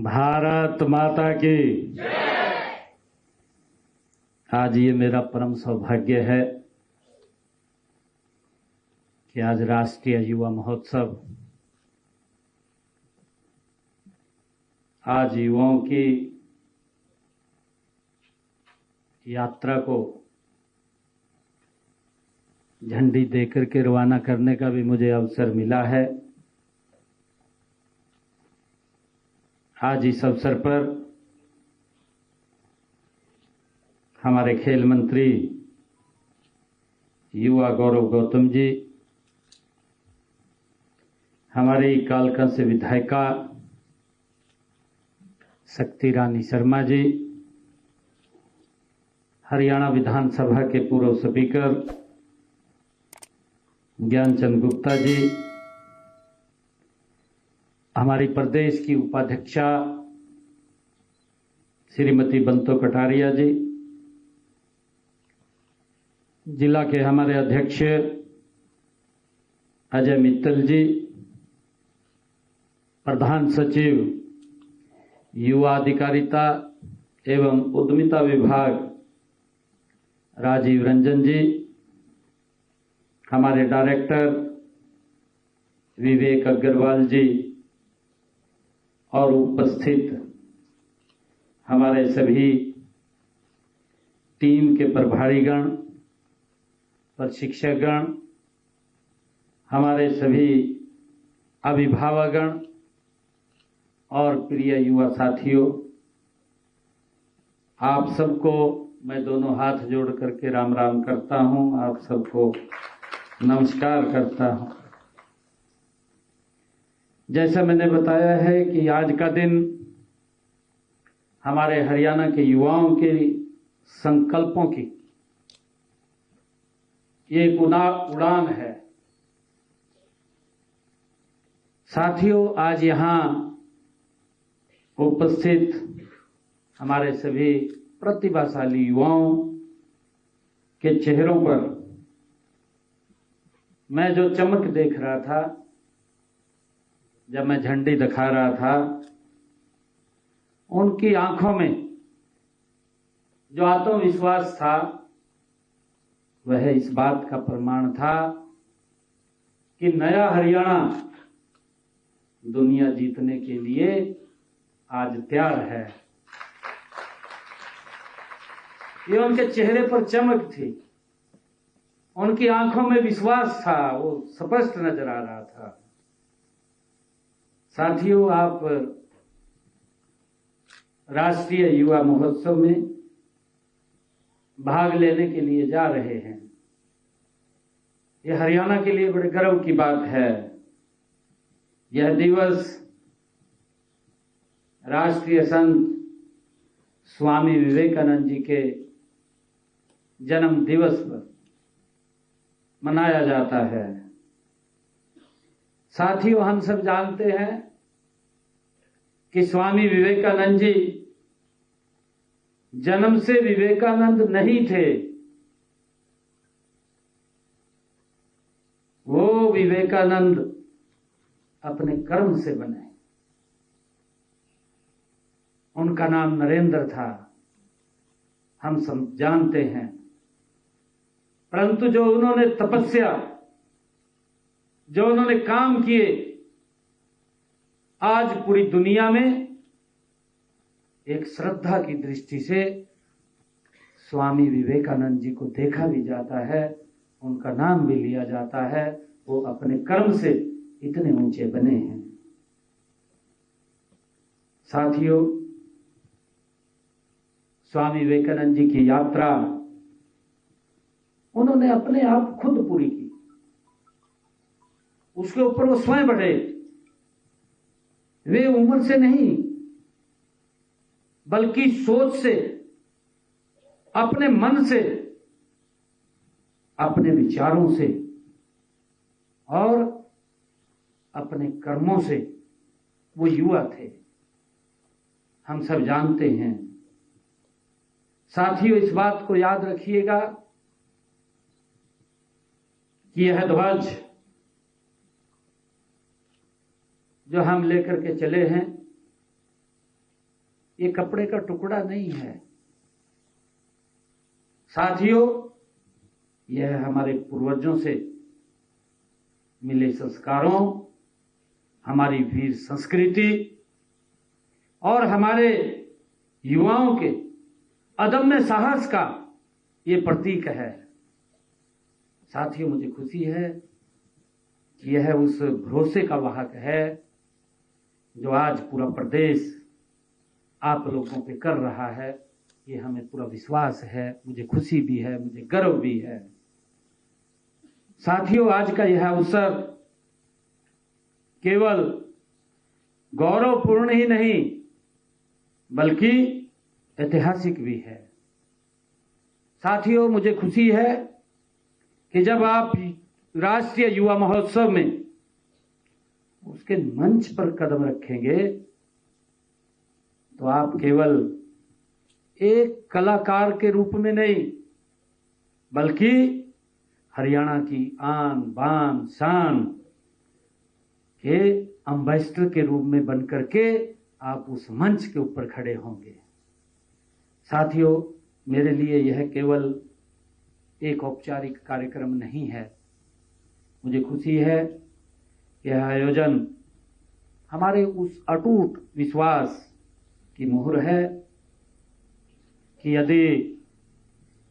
भारत माता की आज ये मेरा परम सौभाग्य है कि आज राष्ट्रीय युवा महोत्सव आज युवाओं की यात्रा को झंडी देकर के रवाना करने का भी मुझे अवसर मिला है। आज इस अवसर पर हमारे खेल मंत्री युवा गौरव गौतम जी, हमारी कालकंस विधायिका शक्ति रानी शर्मा जी, हरियाणा विधानसभा के पूर्व स्पीकर ज्ञानचंद गुप्ता जी, हमारी प्रदेश की उपाध्यक्षा श्रीमती बंतो कटारिया जी, जिला के हमारे अध्यक्ष अजय मित्तल जी, प्रधान सचिव युवा अधिकारिता एवं उद्यमिता विभाग राजीव रंजन जी, हमारे डायरेक्टर विवेक अग्रवाल जी और उपस्थित हमारे सभी टीम के प्रभारीगण, प्रशिक्षकगण, हमारे सभी अभिभावकगण और प्रिय युवा साथियों, आप सबको मैं दोनों हाथ जोड़ करके राम राम करता हूं, आप सबको नमस्कार करता हूं। जैसा मैंने बताया है कि आज का दिन हमारे हरियाणा के युवाओं के संकल्पों की ये एक उड़ान है। साथियों, आज यहां उपस्थित हमारे सभी प्रतिभाशाली युवाओं के चेहरों पर मैं जो चमक देख रहा था जब मैं झंडी दिखा रहा था, उनकी आंखों में जो आत्मविश्वास था वह इस बात का प्रमाण था कि नया हरियाणा दुनिया जीतने के लिए आज तैयार है। ये उनके चेहरे पर चमक थी, उनकी आंखों में विश्वास था, वो स्पष्ट नजर आ रहा था। साथियों, आप राष्ट्रीय युवा महोत्सव में भाग लेने के लिए जा रहे हैं। यह हरियाणा के लिए बड़े गर्व की बात है। यह दिवस राष्ट्रीय संत स्वामी विवेकानंद जी के जन्म दिवस पर मनाया जाता है। साथियों, हम सब जानते हैं कि स्वामी विवेकानंद जी जन्म से विवेकानंद नहीं थे, वो विवेकानंद अपने कर्म से बने। उनका नाम नरेंद्र था, हम सब जानते हैं। परंतु जो उन्होंने तपस्या, जो उन्होंने काम किए, आज पूरी दुनिया में एक श्रद्धा की दृष्टि से स्वामी विवेकानंद जी को देखा भी जाता है, उनका नाम भी लिया जाता है। वो अपने कर्म से इतने ऊंचे बने हैं। साथियों, स्वामी विवेकानंद जी की यात्रा उन्होंने अपने आप खुद पूरी की, उसके ऊपर वो स्वयं बढ़े। वे उम्र से नहीं बल्कि सोच से, अपने मन से, अपने विचारों से और अपने कर्मों से वो युवा थे, हम सब जानते हैं। साथियों, इस बात को याद रखिएगा कि यह ध्वज जो हम लेकर के चले हैं, ये कपड़े का टुकड़ा नहीं है साथियों, यह हमारे पूर्वजों से मिले संस्कारों, हमारी वीर संस्कृति और हमारे युवाओं के अदम्य साहस का ये प्रतीक है। साथियों, मुझे खुशी है कि यह उस भरोसे का वाहक है जो आज पूरा प्रदेश आप लोगों पे कर रहा है। ये हमें पूरा विश्वास है, मुझे खुशी भी है, मुझे गर्व भी है। साथियों, आज का यह अवसर केवल गौरवपूर्ण ही नहीं बल्कि ऐतिहासिक भी है। साथियों, मुझे खुशी है कि जब आप राष्ट्रीय युवा महोत्सव में उसके मंच पर कदम रखेंगे तो आप केवल एक कलाकार के रूप में नहीं बल्कि हरियाणा की आन बान शान के एम्बेसडर के रूप में बनकर के आप उस मंच के ऊपर खड़े होंगे। साथियों, मेरे लिए यह केवल एक औपचारिक कार्यक्रम नहीं है। मुझे खुशी है कि यह आयोजन हमारे उस अटूट विश्वास की मोहर है कि यदि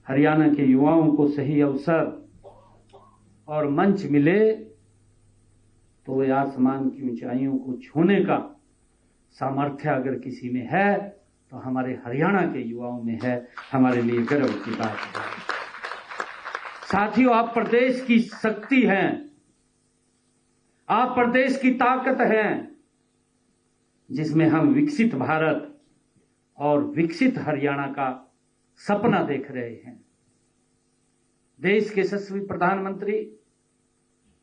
हरियाणा के युवाओं को सही अवसर और मंच मिले तो वे आसमान की ऊंचाइयों को छूने का सामर्थ्य अगर किसी में है तो हमारे हरियाणा के युवाओं में है। हमारे लिए गर्व की बात है। साथियों, आप प्रदेश की शक्ति हैं, आप प्रदेश की ताकत हैं जिसमें हम विकसित भारत और विकसित हरियाणा का सपना देख रहे हैं। देश के यशस्वी प्रधानमंत्री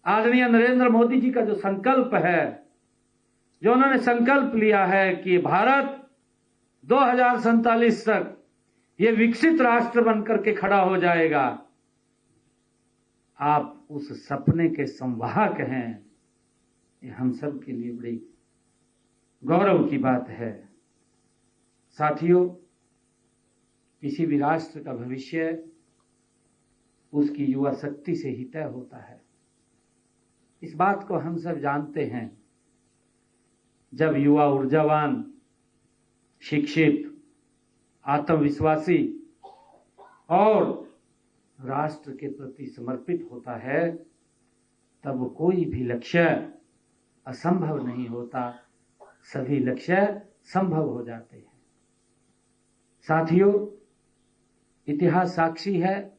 आदरणीय नरेंद्र मोदी जी का जो संकल्प है, जो उन्होंने संकल्प लिया है कि भारत 2047 तक ये विकसित राष्ट्र बनकर के खड़ा हो जाएगा, आप उस सपने के संवाहक हैं। ये हम सब के लिए बड़ी गौरव की बात है। साथियों, किसी भी राष्ट्र का भविष्य उसकी युवा शक्ति से ही तय होता है। इस बात को हम सब जानते हैं। जब युवा ऊर्जावान, शिक्षित, आत्मविश्वासी और राष्ट्र के प्रति समर्पित होता है तब कोई भी लक्ष्य असंभव नहीं होता, सभी लक्ष्य संभव हो जाते हैं। साथियों, इतिहास साक्षी है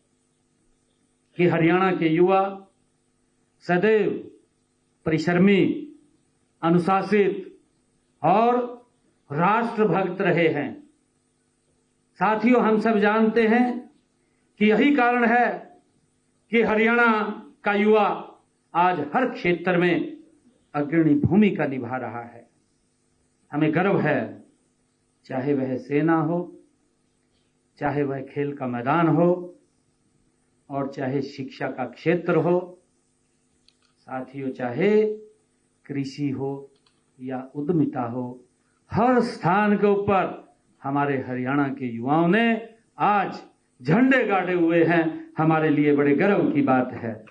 कि हरियाणा के युवा सदैव परिश्रमी, अनुशासित और राष्ट्रभक्त रहे हैं। साथियों, हम सब जानते हैं कि यही कारण है कि हरियाणा का युवा आज हर क्षेत्र में अग्रणी भूमिका निभा रहा है। हमें गर्व है, चाहे वह सेना हो, चाहे वह खेल का मैदान हो और चाहे शिक्षा का क्षेत्र हो, साथियों चाहे कृषि हो या उद्यमिता हो, हर स्थान के ऊपर हमारे हरियाणा के युवाओं ने आज झंडे गाड़े हुए हैं। हमारे लिए बड़े गर्व की बात है।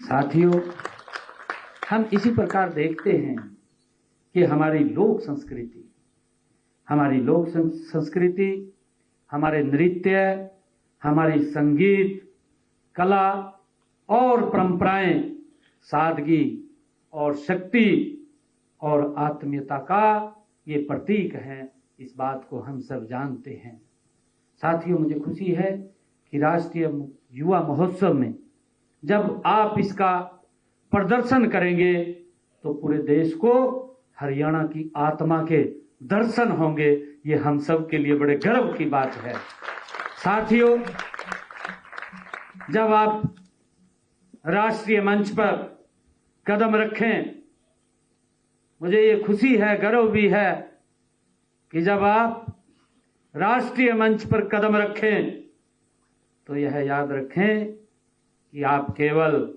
साथियों, हम इसी प्रकार देखते हैं कि हमारी लोक संस्कृति, हमारे नृत्य, हमारी संगीत, कला और परंपराएं सादगी और शक्ति और आत्मीयता का ये प्रतीक हैं। इस बात को हम सब जानते हैं। साथियों, मुझे खुशी है कि राष्ट्रीय युवा महोत्सव में जब आप इसका प्रदर्शन करेंगे तो पूरे देश को हरियाणा की आत्मा के दर्शन होंगे। ये हम सब के लिए बड़े गर्व की बात है। साथियों, जब आप राष्ट्रीय मंच पर कदम रखें, मुझे ये खुशी है, गर्व भी है कि जब आप राष्ट्रीय मंच पर कदम रखें तो यह याद रखें कि आप केवल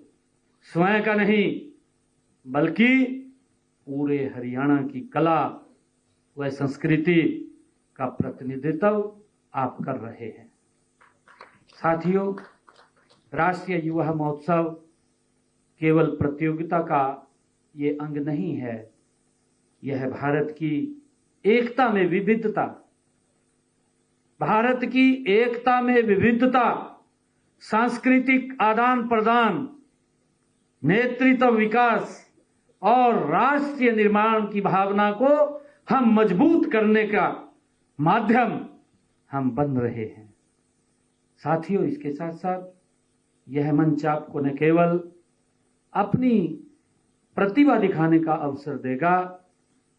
स्वयं का नहीं बल्कि पूरे हरियाणा की कला व संस्कृति का प्रतिनिधित्व आप कर रहे हैं। साथियों, राष्ट्रीय युवा महोत्सव केवल प्रतियोगिता का ये अंग नहीं है, यह भारत की एकता में विविधता, भारत की एकता में विविधता, सांस्कृतिक आदान प्रदान, नेतृत्व विकास और राष्ट्रीय निर्माण की भावना को हम मजबूत करने का माध्यम हम बन रहे हैं। साथियों, इसके साथ साथ यह मंच आपको न केवल अपनी प्रतिभा दिखाने का अवसर देगा,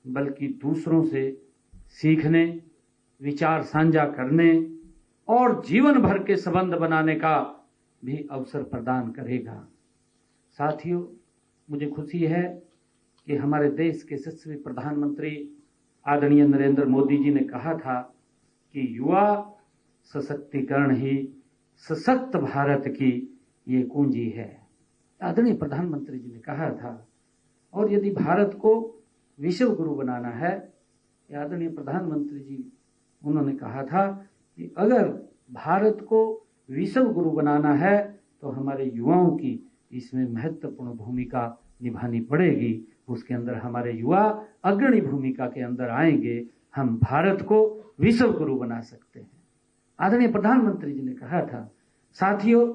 बल्कि दूसरों से सीखने, विचार साझा करने और जीवन भर के संबंध बनाने का भी अवसर प्रदान करेगा। साथियों, मुझे खुशी है कि हमारे देश के यशस्वी प्रधानमंत्री आदरणीय नरेंद्र मोदी जी ने कहा था कि युवा सशक्तिकरण ही सशक्त भारत की ये कुंजी है। आदरणीय प्रधानमंत्री जी ने कहा था, और यदि भारत को विश्व गुरु बनाना है, आदरणीय प्रधानमंत्री जी उन्होंने कहा था कि अगर भारत को विश्व गुरु बनाना है तो हमारे युवाओं की इसमें महत्वपूर्ण भूमिका निभानी पड़ेगी। उसके अंदर हमारे युवा अग्रणी भूमिका के अंदर आएंगे, हम भारत को विश्व गुरु बना सकते हैं। आदरणीय प्रधानमंत्री जी ने कहा था। साथियों,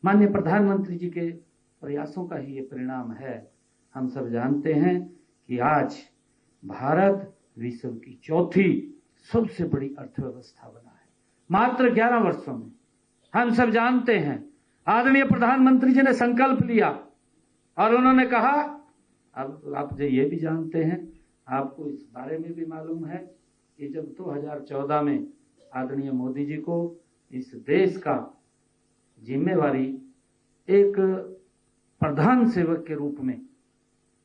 माननीय प्रधानमंत्री जी के प्रयासों का ही ये परिणाम है। हम सब जानते हैं कि आज भारत विश्व की चौथी सबसे बड़ी अर्थव्यवस्था बना है मात्र 11 वर्षों में। हम सब जानते हैं, आदरणीय प्रधानमंत्री जी ने संकल्प लिया और उन्होंने कहा, अब आप ये भी जानते हैं, आपको इस बारे में भी मालूम है कि जब 2014 में आदरणीय मोदी जी को इस देश का जिम्मेवारी एक प्रधान सेवक के रूप में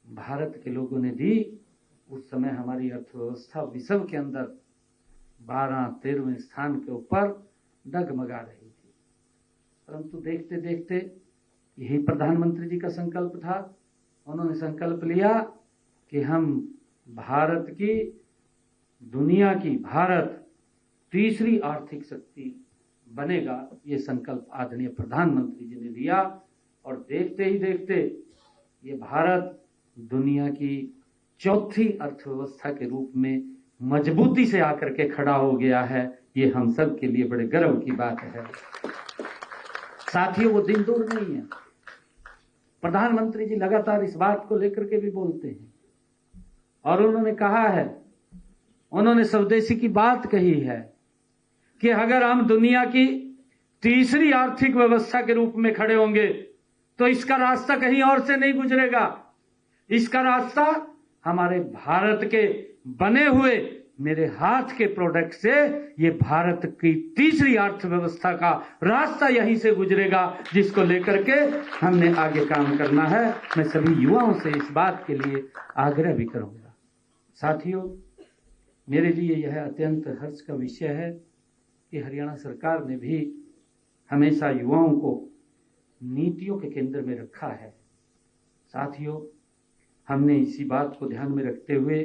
भारत के लोगों ने दी, उस समय हमारी अर्थव्यवस्था विश्व के अंदर 12-13वें स्थान के ऊपर डगमगा रही थी। परंतु देखते देखते यही प्रधानमंत्री जी का संकल्प था। उन्होंने संकल्प लिया कि हम भारत की, दुनिया की, भारत तीसरी आर्थिक शक्ति बनेगा। ये संकल्प आदरणीय प्रधानमंत्री जी ने लिया और देखते ही देखते ये भारत दुनिया की चौथी अर्थव्यवस्था के रूप में मजबूती से आकर के खड़ा हो गया है। ये हम सब के लिए बड़े गर्व की बात है। साथियों, वो दिन दूर नहीं है। प्रधानमंत्री जी लगातार इस बात को लेकर के भी बोलते हैं और उन्होंने कहा है, उन्होंने स्वदेशी की बात कही है कि अगर हम दुनिया की तीसरी आर्थिक व्यवस्था के रूप में खड़े होंगे तो इसका रास्ता कहीं और से नहीं गुजरेगा। इसका रास्ता हमारे भारत के बने हुए, मेरे हाथ के प्रोडक्ट से ये भारत की तीसरी अर्थव्यवस्था का रास्ता यहीं से गुजरेगा, जिसको लेकर के हमने आगे काम करना है। मैं सभी युवाओं से इस बात के लिए आग्रह भी करूंगा। साथियों, मेरे लिए यह अत्यंत हर्ष का विषय है कि हरियाणा सरकार ने भी हमेशा युवाओं को नीतियों के केंद्र में रखा है। साथियों, हमने इसी बात को ध्यान में रखते हुए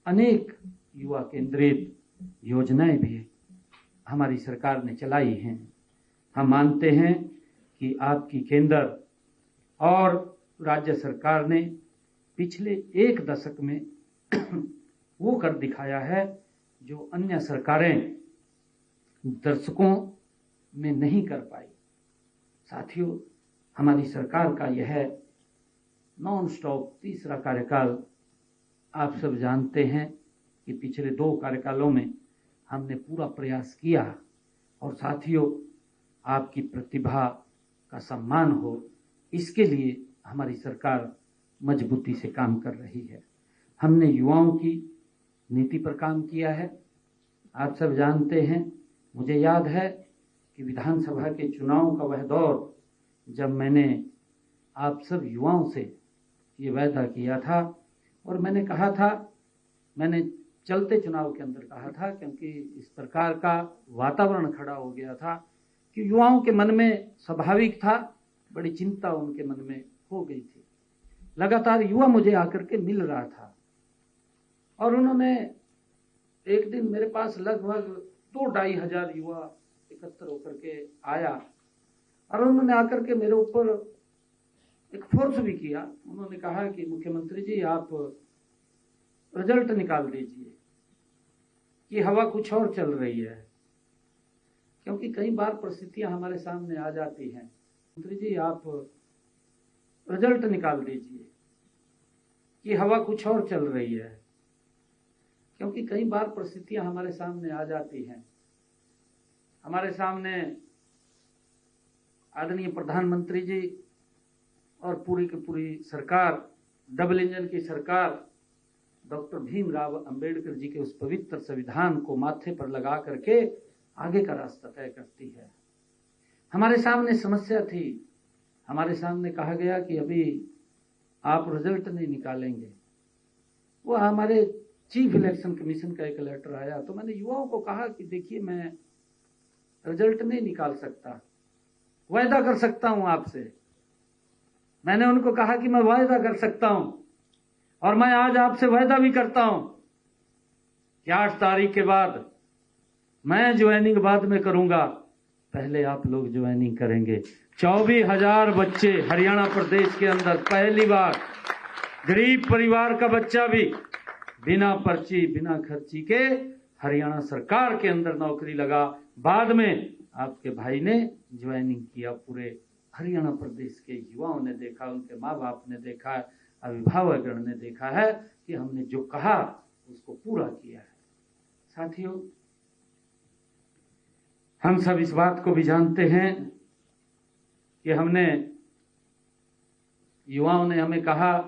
अनेक युवा केंद्रित योजनाएं भी हमारी सरकार ने चलाई हैं। हम मानते हैं कि आपकी केंद्र और राज्य सरकार ने पिछले एक दशक में वो कर दिखाया है जो अन्य सरकारें दशकों में नहीं कर पाई। साथियों, हमारी सरकार का यह नॉन स्टॉप तीसरा कार्यकाल, आप सब जानते हैं कि पिछले 2 कार्यकालों में हमने पूरा प्रयास किया और साथियों, आपकी प्रतिभा का सम्मान हो, इसके लिए हमारी सरकार मजबूती से काम कर रही है। हमने युवाओं की नीति पर काम किया है। आप सब जानते हैं, मुझे याद है कि विधानसभा के चुनाव का वह दौर जब मैंने आप सब युवाओं से ये वायदा किया था और मैंने कहा था, मैंने चलते चुनाव के अंदर कहा था, क्योंकि इस प्रकार का वातावरण खड़ा हो गया था कि युवाओं के मन में स्वाभाविक था, बड़ी चिंता उनके मन में हो गई थी। लगातार युवा मुझे आकर के मिल रहा था और उन्होंने एक दिन मेरे पास लगभग 2-2.5 हजार युवा एकत्र होकर के आया और उन्होंने आकर के मेरे ऊपर एक फोर्स भी किया। उन्होंने कहा कि मुख्यमंत्री जी आप रिजल्ट निकाल दीजिए कि हवा कुछ और चल रही है, क्योंकि कई बार परिस्थितियां हमारे सामने आ जाती हैं। मंत्री जी आप रिजल्ट निकाल दीजिए कि हवा कुछ और चल रही है, क्योंकि कई बार परिस्थितियां हमारे सामने आ जाती हैं। हमारे सामने आदरणीय प्रधानमंत्री जी और पूरी की पूरी सरकार, डबल इंजन की सरकार, डॉक्टर भीमराव अंबेडकर जी के उस पवित्र संविधान को माथे पर लगा करके आगे का रास्ता तय करती है। हमारे सामने समस्या थी, हमारे सामने कहा गया कि अभी आप रिजल्ट नहीं निकालेंगे। वो हमारे चीफ इलेक्शन कमीशन का एक लेटर आया, तो मैंने युवाओं को कहा कि देखिए मैं रिजल्ट नहीं निकाल सकता, वायदा कर सकता हूं आपसे। मैंने उनको कहा कि मैं वायदा कर सकता हूं और मैं आज आपसे वायदा भी करता हूं कि 8 तारीख के बाद मैं ज्वाइनिंग बाद में करूंगा, पहले आप लोग ज्वाइनिंग करेंगे। 24,000 बच्चे हरियाणा प्रदेश के अंदर पहली बार, गरीब परिवार का बच्चा भी बिना पर्ची बिना खर्ची के हरियाणा सरकार के अंदर नौकरी लगा। बाद में आपके भाई ने ज्वाइनिंग किया। पूरे हरियाणा प्रदेश के युवाओं ने देखा, उनके माँ बाप ने देखा, अभिभावकगण ने देखा है कि हमने जो कहा उसको पूरा किया है। साथियों, हम सब इस बात को भी जानते हैं कि हमने, युवाओं ने हमें कहा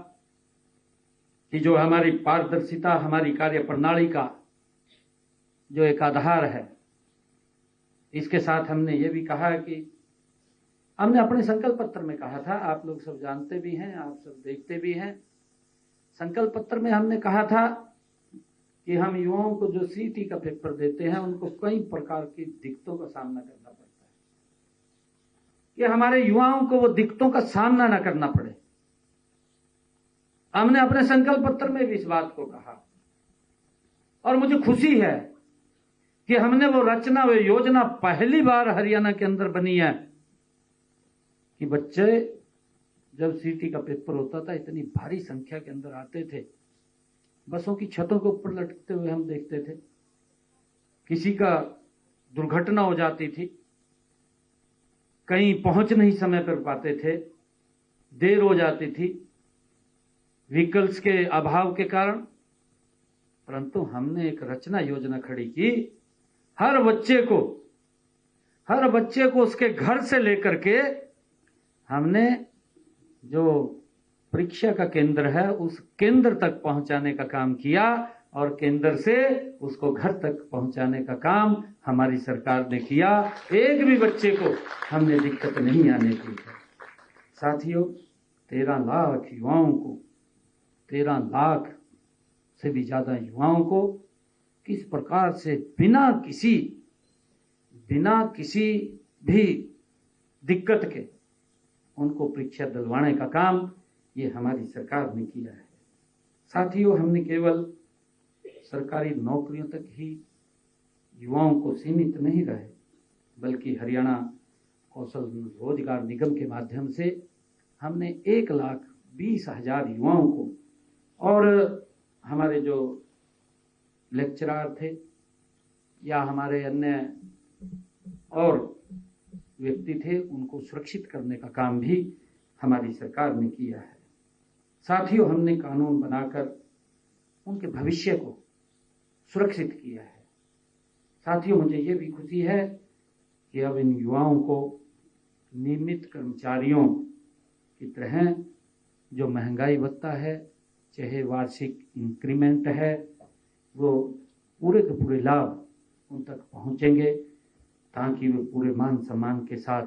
कि जो हमारी पारदर्शिता, हमारी कार्य प्रणाली का जो एक आधार है, इसके साथ हमने ये भी कहा कि हमने अपने संकल्प पत्र में कहा था, आप लोग सब जानते भी हैं, आप सब देखते भी हैं, संकल्प पत्र में हमने कहा था कि हम युवाओं को जो सीटी का पेपर देते हैं उनको कई प्रकार की दिक्कतों का सामना करना पड़ता है, कि हमारे युवाओं को वो दिक्कतों का सामना न करना पड़े। हमने अपने संकल्प पत्र में भी इस बात को कहा और मुझे खुशी है कि हमने वो रचना, वो योजना पहली बार हरियाणा के अंदर बनी है कि बच्चे जब सीटी का पेपर होता था इतनी भारी संख्या के अंदर आते थे, बसों की छतों के ऊपर लटकते हुए हम देखते थे, किसी का दुर्घटना हो जाती थी, कहीं पहुंच नहीं समय पर पाते थे, देर हो जाती थी व्हीकल्स के अभाव के कारण। परंतु हमने एक रचना योजना खड़ी की, हर बच्चे को उसके घर से लेकर के हमने जो परीक्षा का केंद्र है उस केंद्र तक पहुंचाने का काम किया और केंद्र से उसको घर तक पहुंचाने का काम हमारी सरकार ने किया। एक भी बच्चे को हमने दिक्कत नहीं आने दी है। साथियों, 13 लाख युवाओं को, 13 लाख से भी ज्यादा युवाओं को किस प्रकार से बिना किसी भी दिक्कत के उनको परीक्षा दिलवाने का काम ये हमारी सरकार ने किया है। साथियों, हमने केवल सरकारी नौकरियों तक ही युवाओं को सीमित नहीं रहे, बल्कि हरियाणा कौशल रोजगार निगम के माध्यम से हमने 1,20,000 युवाओं को और हमारे जो लेक्चरर थे या हमारे अन्य और व्यक्ति थे उनको सुरक्षित करने का काम भी हमारी सरकार ने किया है। साथियों, हमने कानून बनाकर उनके भविष्य को सुरक्षित किया है। साथियों, मुझे ये भी खुशी है कि अब इन युवाओं को नियमित कर्मचारियों की तरह जो महंगाई भत्ता है, चाहे वार्षिक इंक्रीमेंट है, वो पूरे के पूरे लाभ उन तक पहुंचेंगे ताकि वे पूरे मान सम्मान के साथ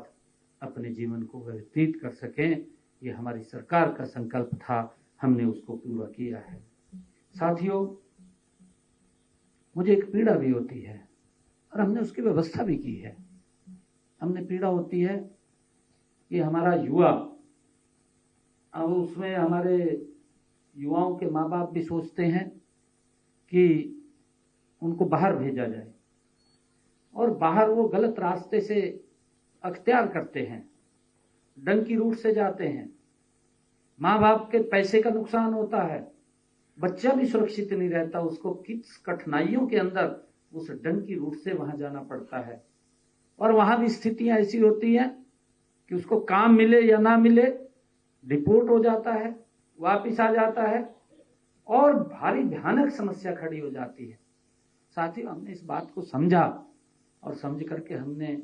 अपने जीवन को व्यतीत कर सकें। ये हमारी सरकार का संकल्प था, हमने उसको पूरा किया है। साथियों, मुझे एक पीड़ा भी होती है और हमने उसकी व्यवस्था भी की है। हमने पीड़ा होती है कि हमारा युवा, अब उसमें हमारे युवाओं के माँ बाप भी सोचते हैं कि उनको बाहर भेजा जाए, और बाहर वो गलत रास्ते से अख्तियार करते हैं, डंकी रूट से जाते हैं, माँ बाप के पैसे का नुकसान होता है, बच्चा भी सुरक्षित नहीं रहता, उसको किस कठिनाइयों के अंदर उस डंकी रूट से वहां जाना पड़ता है। और वहां भी स्थितियां ऐसी होती हैं कि उसको काम मिले या ना मिले, डिपोर्ट हो जाता है, वापिस आ जाता है, और भारी भयानक समस्या खड़ी हो जाती है। साथियों, हमने इस बात को समझा और समझ करके हमने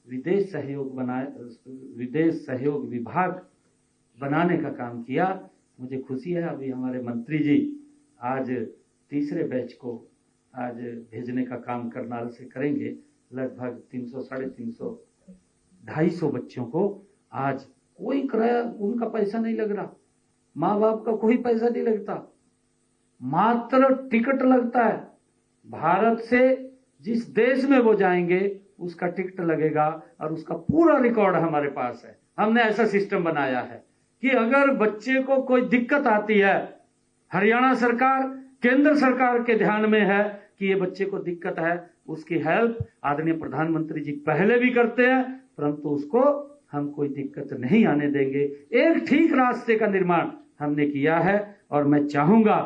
विदेश सहयोग विभाग बनाने का काम किया। मुझे खुशी है, अभी हमारे मंत्री जी आज तीसरे बैच को आज भेजने का काम करनाल से करेंगे। लगभग 300, 350, 250 बच्चों को आज कोई किराया उनका पैसा नहीं लग रहा, माँ बाप का कोई पैसा नहीं लगता, मात्र टिकट लगता है। भारत से जिस देश में वो जाएंगे उसका टिकट लगेगा और उसका पूरा रिकॉर्ड हमारे पास है। हमने ऐसा सिस्टम बनाया है कि अगर बच्चे को कोई दिक्कत आती है, हरियाणा सरकार, केंद्र सरकार के ध्यान में है कि ये बच्चे को दिक्कत है, उसकी हेल्प आदरणीय प्रधानमंत्री जी पहले भी करते हैं, परंतु उसको हम कोई दिक्कत नहीं आने देंगे। एक ठीक रास्ते का निर्माण हमने किया है, और मैं चाहूंगा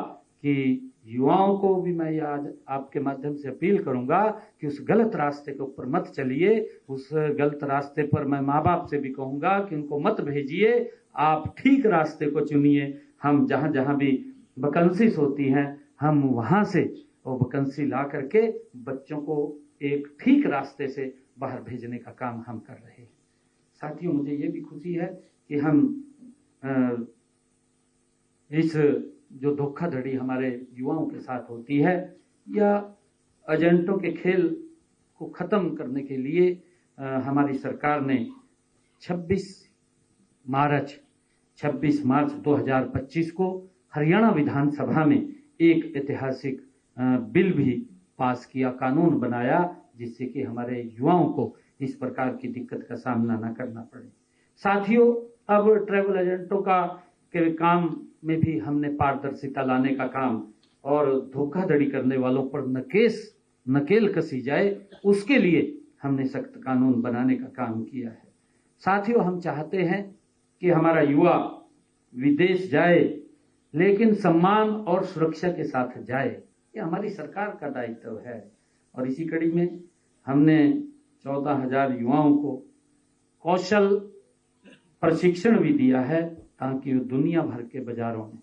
कि युवाओं को भी मैं आज आपके माध्यम से अपील करूंगा कि उस गलत रास्ते के ऊपर मत चलिए। उस गलत रास्ते पर मैं माँ बाप से भी कहूंगा कि उनको मत भेजिए, आप ठीक रास्ते को चुनिए। हम जहां जहां भी वैकेंसीज होती हैं, हम वहां से वो वैकेंसी ला करके बच्चों को एक ठीक रास्ते से बाहर भेजने का काम हम कर रहे हैं। साथियों, मुझे ये भी खुशी है कि हम इस जो धोखाधड़ी हमारे युवाओं के साथ होती है या एजेंटों के खेल को खत्म करने के लिए हमारी सरकार ने 26 मार्च 2025 को हरियाणा विधानसभा में एक ऐतिहासिक बिल भी पास किया, कानून बनाया, जिससे कि हमारे युवाओं को इस प्रकार की दिक्कत का सामना न करना पड़े। साथियों, अब ट्रैवल एजेंटों के काम में भी हमने पारदर्शिता लाने का काम और धोखाधड़ी करने वालों पर नकेल कसी जाए, उसके लिए हमने सख्त कानून बनाने का काम किया है। साथियों, हम चाहते हैं कि हमारा युवा विदेश जाए, लेकिन सम्मान और सुरक्षा के साथ जाए। ये हमारी सरकार का दायित्व है, और इसी कड़ी में हमने 14,000 युवाओं को कौशल प्रशिक्षण भी दिया है, ताकि वो दुनिया भर के बाजारों में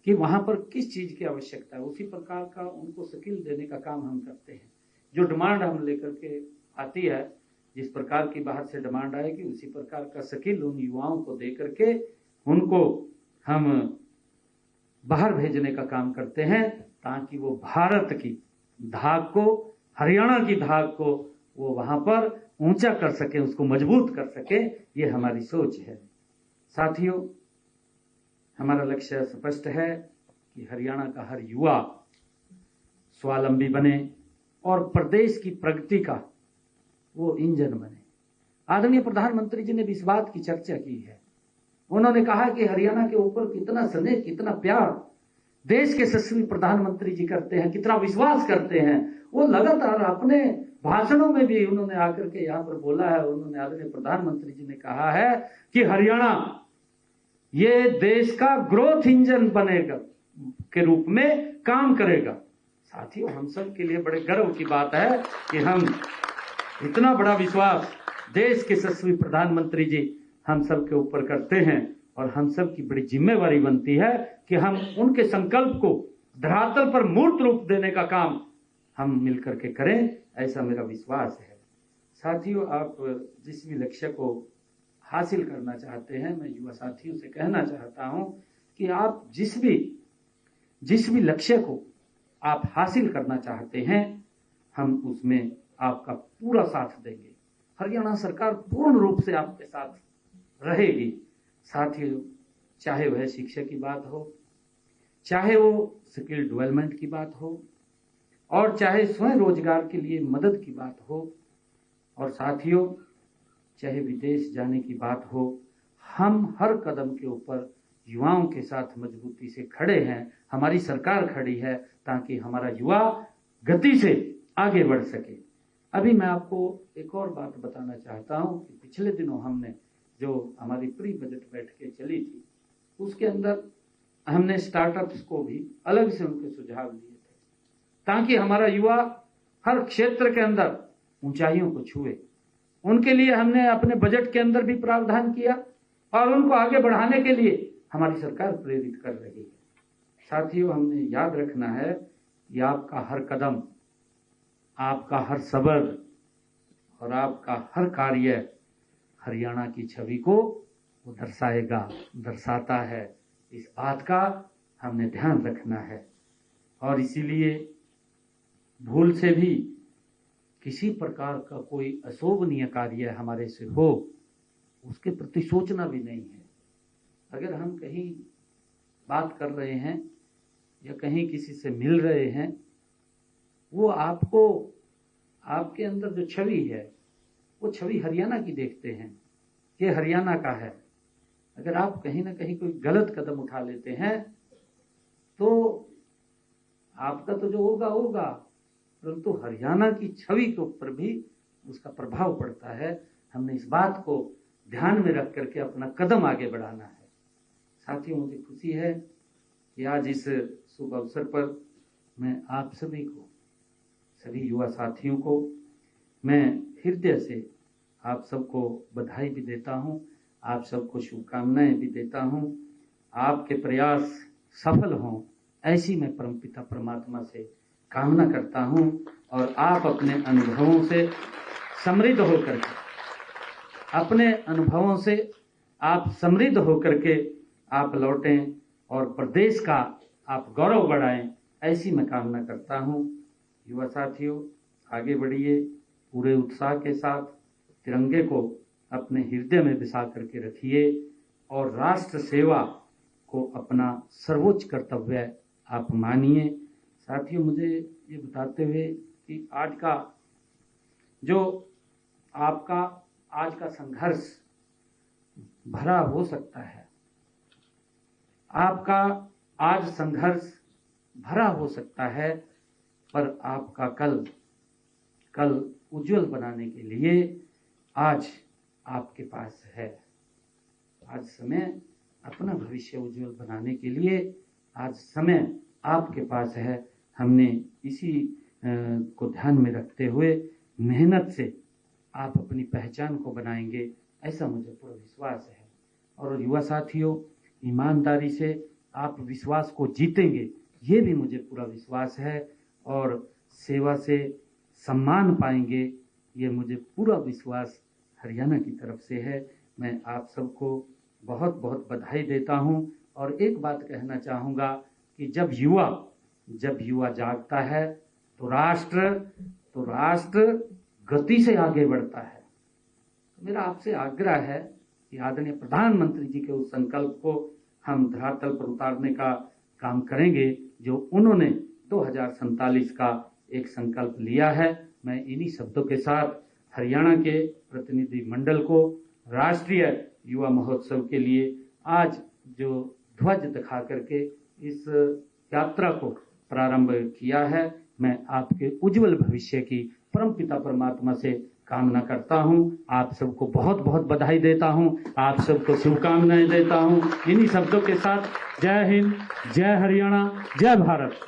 कि वहां पर किस चीज की आवश्यकता है, उसी प्रकार का उनको स्किल देने का काम हम करते हैं। जो डिमांड हम लेकर के आती है, जिस प्रकार की बाहर से डिमांड आएगी, उसी प्रकार का स्किल उन युवाओं को दे करके उनको हम बाहर भेजने का काम करते हैं, ताकि वो भारत की धाक को, हरियाणा की धाक को वो वहां पर ऊंचा कर सके, उसको मजबूत कर सके। ये हमारी सोच है। साथियों, हमारा लक्ष्य स्पष्ट है कि हरियाणा का हर युवा स्वावलंबी बने और प्रदेश की प्रगति का वो इंजन बने। आदरणीय प्रधानमंत्री जी ने भी इस बात की चर्चा की है। उन्होंने कहा कि हरियाणा के ऊपर कितना स्नेह, कितना प्यार देश के यशस्वी प्रधानमंत्री जी करते हैं, कितना विश्वास करते हैं। वो लगातार अपने भाषणों में भी उन्होंने आकर के यहाँ पर बोला है, उन्होंने आदरणीय प्रधानमंत्री जी ने कहा है कि हरियाणा ये देश का ग्रोथ इंजन बनेगा, के रूप में काम करेगा। साथियों, हम सब के लिए बड़े गर्व की बात है कि हम इतना बड़ा विश्वास देश के यशस्वी प्रधानमंत्री जी हम सब के ऊपर करते हैं, और हम सब की बड़ी जिम्मेवारी बनती है कि हम उनके संकल्प को धरातल पर मूर्त रूप देने का काम हम मिलकर के करें, ऐसा मेरा विश्वास है। साथियों, आप जिस भी लक्ष्य को हासिल करना चाहते हैं, मैं युवा साथियों से कहना चाहता हूं कि आप जिस भी लक्ष्य को आप हासिल करना चाहते हैं, हम उसमें आपका पूरा साथ देंगे। हरियाणा सरकार पूर्ण रूप से आपके साथ रहेगी। साथियों, चाहे वह शिक्षा की बात हो, चाहे वो स्किल डेवलपमेंट की बात हो, और चाहे स्वयं रोजगार के लिए मदद की बात हो, और साथियों चाहे विदेश जाने की बात हो, हम हर कदम के ऊपर युवाओं के साथ मजबूती से खड़े हैं। हमारी सरकार खड़ी है ताकि हमारा युवा गति से आगे बढ़ सके। अभी मैं आपको एक और बात बताना चाहता हूं कि पिछले दिनों हमने जो हमारी प्री बजट बैठकें चली थी, उसके अंदर हमने स्टार्टअप्स को भी अलग से उनके सुझाव दिए थे, ताकि हमारा युवा हर क्षेत्र के अंदर ऊंचाइयों को छुए। उनके लिए हमने अपने बजट के अंदर भी प्रावधान किया और उनको आगे बढ़ाने के लिए हमारी सरकार प्रेरित कर रही है। साथियों, हमने याद रखना है कि आपका हर कदम, आपका हर सब्र और आपका हर कार्य हरियाणा की छवि को वो दर्शाता है। इस बात का हमने ध्यान रखना है और इसीलिए भूल से भी किसी प्रकार का कोई अशोभनीय कार्य हमारे से हो, उसके प्रति सोचना भी नहीं है। अगर हम कहीं बात कर रहे हैं या कहीं किसी से मिल रहे हैं, वो आपको, आपके अंदर जो छवि है वो छवि हरियाणा की देखते हैं, ये हरियाणा का है। अगर आप कहीं ना कहीं कोई गलत कदम उठा लेते हैं तो आपका तो जो होगा, परंतु हरियाणा की छवि के ऊपर भी उसका प्रभाव पड़ता है। हमने इस बात को ध्यान में रख करके अपना कदम आगे बढ़ाना है। साथियों, मुझे खुशी है कि आज इस शुभ अवसर पर मैं आप सभी को, सभी युवा साथियों को मैं हृदय से आप सबको बधाई भी देता हूं, आप सबको शुभकामनाएं भी देता हूं। आपके प्रयास सफल हों, ऐसी मैं परमपिता परमात्मा से कामना करता हूं और आप अपने अनुभवों से समृद्ध होकर के, अपने अनुभवों से आप समृद्ध होकर के आप लौटें और प्रदेश का आप गौरव बढ़ाएं, ऐसी मैं कामना करता हूं। युवा साथियों, आगे बढ़िए, पूरे उत्साह के साथ तिरंगे को अपने हृदय में बिसा करके रखिए और राष्ट्र सेवा को अपना सर्वोच्च कर्तव्य आप मानिए। साथियों, मुझे ये बताते हुए कि आज का जो आपका आज का संघर्ष भरा हो सकता है, आपका आज संघर्ष भरा हो सकता है, पर आपका कल उज्जवल बनाने के लिए आज आपके पास है। आज समय अपना भविष्य उज्जवल बनाने के लिए आज समय आपके पास है। हमने इसी को ध्यान में रखते हुए मेहनत से आप अपनी पहचान को बनाएंगे, ऐसा मुझे पूरा विश्वास है। और युवा साथियों, ईमानदारी से आप विश्वास को जीतेंगे, ये भी मुझे पूरा विश्वास है। और सेवा से सम्मान पाएंगे, ये मुझे पूरा विश्वास हरियाणा की तरफ से है। मैं आप सबको बहुत बहुत बधाई देता हूं और एक बात कहना चाहूँगा कि जब युवा जागता है तो राष्ट्र गति से आगे बढ़ता है। मेरा आपसे आग्रह है कि आदरणीय प्रधानमंत्री जी के उस संकल्प को हम धरातल पर उतारने का काम करेंगे जो उन्होंने 2047 का एक संकल्प लिया है। मैं इन्हीं शब्दों के साथ हरियाणा के प्रतिनिधि मंडल को राष्ट्रीय युवा महोत्सव के लिए आज जो ध्वज दिखा करके इस यात्रा को प्रारंभ किया है, मैं आपके उज्जवल भविष्य की परमपिता परमात्मा से कामना करता हूं। आप सबको बहुत बहुत बधाई देता हूं, आप सबको शुभकामनाएं देता हूं। इन्हीं शब्दों के साथ जय हिंद, जय हरियाणा, जय भारत।